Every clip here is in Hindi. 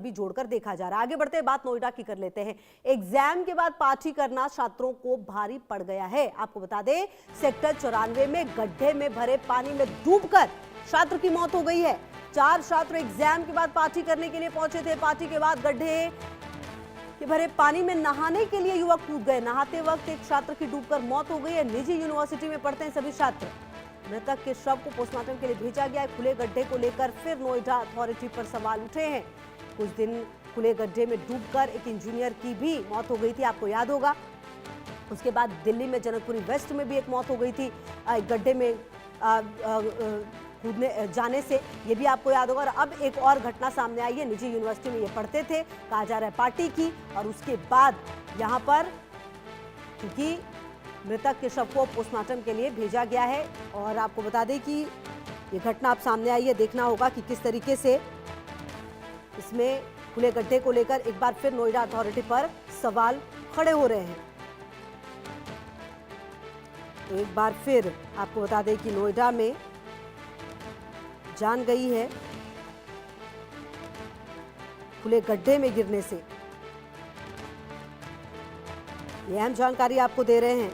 भी जोड़कर देखा जा रहा है। आगे बढ़ते बात नोएडा की कर लेते हैं। एग्जाम के बाद पार्टी करना छात्रों को भारी पड़ गया है। आपको बता दें, सेक्टर 94 में गड्ढे में भरे पानी में डूबकर छात्र की मौत हो गई है। 4 छात्र एग्जाम के बाद पार्टी करने के लिए पहुंचे थे। पार्टी के बाद गड्ढे के भरे पानी में नहाने के लिए युवक कूद गए। नहाते वक्त एक छात्र की डूबकर मौत हो गई है। निजी यूनिवर्सिटी में पढ़ते हैं सभी छात्र। मृतक के शव को पोस्टमार्टम के लिए भेजा गया है। खुले गड्ढे को लेकर फिर नोएडा अथॉरिटी पर सवाल उठे हैं। कुछ दिन खुले गड्ढे में डूबकर एक इंजीनियर की भी मौत हो गई थी, आपको याद होगा। उसके बाद दिल्ली में जनकपुरी वेस्ट में भी एक मौत हो गई थी गड्ढे में कूदने जाने से, ये भी आपको याद होगा। और अब एक और घटना सामने आई है। निजी यूनिवर्सिटी में ये पढ़ते थे, कहा जा रहा है पार्टी की, और उसके बाद यहाँ पर क्योंकि मृतक के शव को पोस्टमार्टम के लिए भेजा गया है। और आपको बता दें कि ये घटना अब सामने आई है। देखना होगा कि किस तरीके से इसमें खुले गड्ढे को लेकर एक बार फिर नोएडा अथॉरिटी पर सवाल खड़े हो रहे हैं। तो एक बार फिर आपको बता दें कि नोएडा में जान गई है खुले गड्ढे में गिरने से। ये अहम जानकारी आपको दे रहे हैं।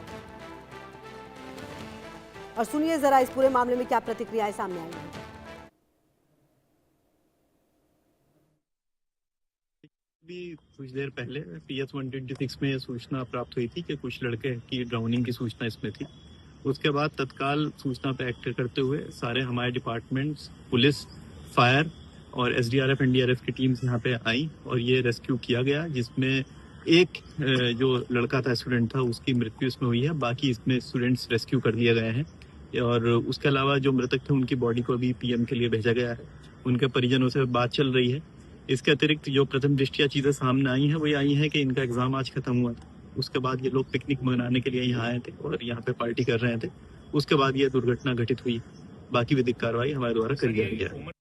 और सुनिए जरा इस पूरे मामले में क्या प्रतिक्रियाएं सामने आई हैं। भी कुछ देर पहले PS 126 में यह सूचना प्राप्त हुई थी कि कुछ लड़के की ड्राउनिंग की सूचना इसमें थी। उसके बाद तत्काल सूचना पर एक्ट करते हुए सारे हमारे डिपार्टमेंट्स, पुलिस, फायर और SDRF NDRF की टीम्स यहाँ पे आई और ये रेस्क्यू किया गया, जिसमें एक जो लड़का था, स्टूडेंट था, उसकी मृत्यु इसमें हुई है। बाकी इसमें स्टूडेंट्स रेस्क्यू कर लिए गए हैं। और उसके अलावा जो मृतक थे उनकी बॉडी को अभी PM के लिए भेजा गया है। उनके परिजनों से बात चल रही है। इसके अतिरिक्त जो प्रथम दृष्टया चीजें सामने आई हैं वो आई हैं कि इनका एग्जाम आज खत्म हुआ था। उसके बाद ये लोग पिकनिक मनाने के लिए यहाँ आए थे और यहाँ पे पार्टी कर रहे थे। उसके बाद ये दुर्घटना घटित हुई। बाकी विधिक कार्रवाई हमारे द्वारा कर दी गई है।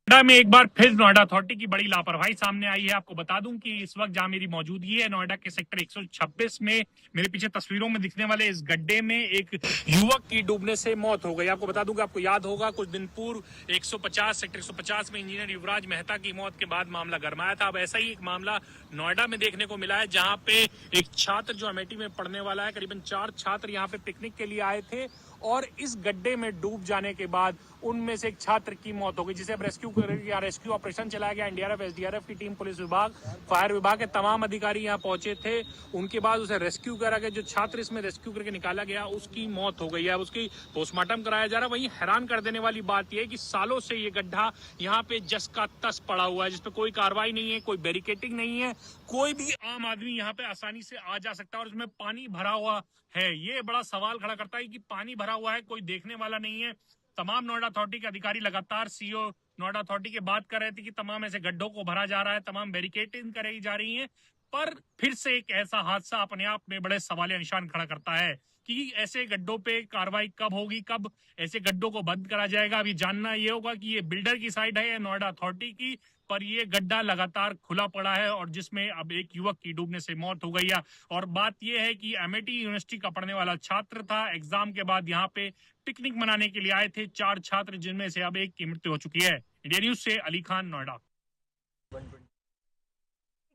नोएडा में एक बार फिर नोएडा अथॉरिटी की बड़ी लापरवाही सामने आई है। आपको बता दूं कि इस वक्त जहां मेरी मौजूदगी है, नोएडा के सेक्टर 126 में, मेरे पीछे तस्वीरों में दिखने वाले इस गड्ढे में एक युवक की डूबने से मौत हो गई। आपको बता दूं कि आपको याद होगा कुछ दिन पूर्व सेक्टर 150 में इंजीनियर युवराज मेहता की मौत के बाद मामला गरमाया था। अब ऐसा ही एक मामला नोएडा में देखने को मिला है, जहाँ पे एक छात्र जो अमेठी में पढ़ने वाला है, करीबन 4 छात्र यहाँ पे पिकनिक के लिए आए थे और इस गड्ढे में डूब जाने के बाद उनमें से एक छात्र की मौत हो गई, जिसे अब रेस्क्यू ऑपरेशन चलाया गया। NDRF SDRF की टीम, पुलिस विभाग, फायर विभाग के तमाम अधिकारी यहाँ पहुंचे थे। उनके बाद उसे रेस्क्यू करा गया। जो छात्र इसमें रेस्क्यू करके निकाला गया उसकी मौत हो गई है। अब उसकी पोस्टमार्टम कराया जा रहा है। वहीं हैरान कर देने वाली बात यह है कि सालों से ये गड्ढा यहाँ पे जस का तस पड़ा हुआ है, जिसपे कोई कार्रवाई नहीं है, कोई बैरिकेटिंग नहीं है। कोई भी आम आदमी यहाँ पे आसानी से आ जा सकता है और उसमें पानी भरा हुआ है। ये बड़ा सवाल खड़ा करता है कि पानी भरा हुआ है, कोई देखने वाला नहीं है। तमाम नोएडा अथॉरिटी के अधिकारी लगातार CEO नोएडा अथॉरिटी की बात कर रहे थे कि तमाम ऐसे गड्ढों को भरा जा रहा है, तमाम बैरिकेडिंग कराई जा रही है। पर फिर से एक ऐसा हादसा अपने आप में बड़े सवालिया निशान खड़ा करता है कि ऐसे गड्ढों पे कार्रवाई कब होगी, कब ऐसे गड्ढों को बंद करा जाएगा। अभी जानना ये होगा कि ये बिल्डर की साइड है या नोएडा अथॉरिटी की, पर ये गड्ढा लगातार खुला पड़ा है और जिसमें अब एक युवक की डूबने से मौत हो गई है। और बात यह है कि अमेठी यूनिवर्सिटी का पढ़ने वाला छात्र था। एग्जाम के बाद यहाँ पे पिकनिक मनाने के लिए आए थे 4 छात्र, जिनमें से अब एक की मृत्यु हो चुकी है। इंडिया न्यूज से अली खान, नोएडा।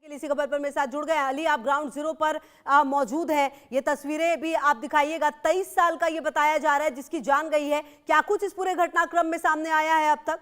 इसी खबर पर मेरे साथ जुड़ गए अली, आप ग्राउंड जीरो पर मौजूद है। ये तस्वीरें भी आप दिखाइएगा। 23 साल का ये बताया जा रहा है जिसकी जान गई है। क्या कुछ इस पूरे घटनाक्रम में सामने आया है अब तक?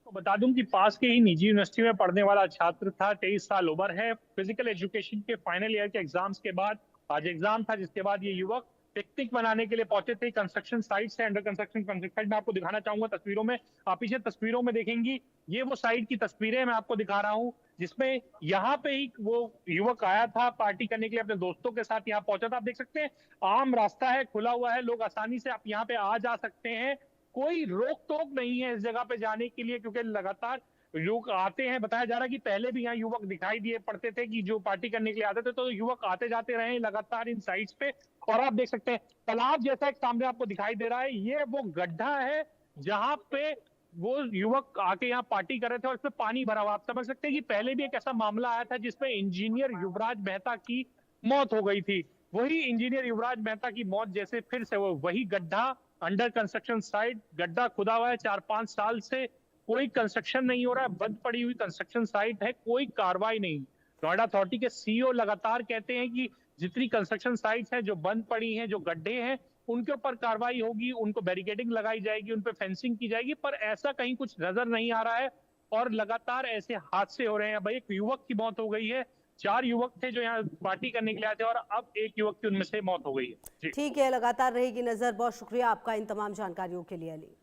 तो बता दूं कि पास के ही निजी यूनिवर्सिटी में पढ़ने वाला छात्र था, 23 साल उम्र है। फिजिकल एजुकेशन के फाइनल ईयर के एग्जाम्स के बाद आज एग्जाम था, जिसके बाद ये युवक पिकनिक मनाने के लिए पहुंचे थे। कंस्ट्रक्शन साइट से अंडर कंस्ट्रक्शन साइट में आपको दिखाना चाहूंगा तस्वीरों में। आप पीछे तस्वीरों में देखेंगी, ये वो साइट की तस्वीरें मैं आपको दिखा रहा हूँ, जिसमें यहाँ पे ही वो युवक आया था पार्टी करने के लिए, अपने दोस्तों के साथ यहाँ पहुंचा था। आप देख सकते हैं आम रास्ता है, खुला हुआ है, लोग आसानी से आप यहाँ पे आ जा सकते हैं। कोई रोक टोक नहीं है इस जगह पे जाने के लिए, क्योंकि लगातार लोग आते हैं। बताया जा रहा है कि पहले भी यहाँ युवक दिखाई दिए पड़ते थे कि जो पार्टी करने के लिए आते थे, तो युवक आते जाते रहे लगातार इन साइट्स पे। और आप देख सकते हैं तालाब जैसा एक सामने आपको दिखाई दे रहा है, ये वो गड्ढा है जहां पे वो युवक आके यहाँ पार्टी कर रहे थे और इसमें पानी भरा हुआ। आप समझ सकते हैं कि पहले भी एक ऐसा मामला आया था जिसमें इंजीनियर युवराज मेहता की मौत हो गई थी। वही इंजीनियर युवराज मेहता की मौत जैसे फिर से वही गड्ढा, अंडर कंस्ट्रक्शन साइट, गड्ढा खुदा हुआ है 4-5 साल से, कोई कंस्ट्रक्शन नहीं हो रहा है, बंद पड़ी हुई कंस्ट्रक्शन साइट है, कोई कार्रवाई नहीं। नोएडा अथॉरिटी के सीईओ लगातार कहते हैं कि जितनी कंस्ट्रक्शन साइट्स हैं जो बंद पड़ी हैं, जो गड्ढे हैं, उनके ऊपर कार्रवाई होगी, उनको बैरिकेडिंग लगाई जाएगी, उन पे फेंसिंग की जाएगी, पर ऐसा कहीं कुछ नजर नहीं आ रहा है और लगातार ऐसे हादसे हो रहे हैं। भाई, एक युवक की मौत हो गई है, 4 युवक थे जो यहाँ पार्टी करने के लिए आए थे और अब एक युवक की उनमें से मौत हो गई है जी। ठीक है, लगातार रहेगी नजर। बहुत शुक्रिया आपका इन तमाम जानकारियों के लिए अली।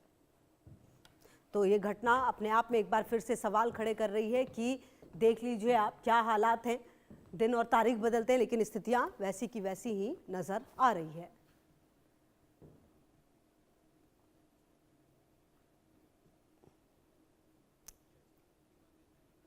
तो ये घटना अपने आप में एक बार फिर से सवाल खड़े कर रही है कि देख लीजिए आप क्या हालात हैं, दिन और तारीख बदलते हैं लेकिन स्थितियां वैसी की वैसी ही नजर आ रही है।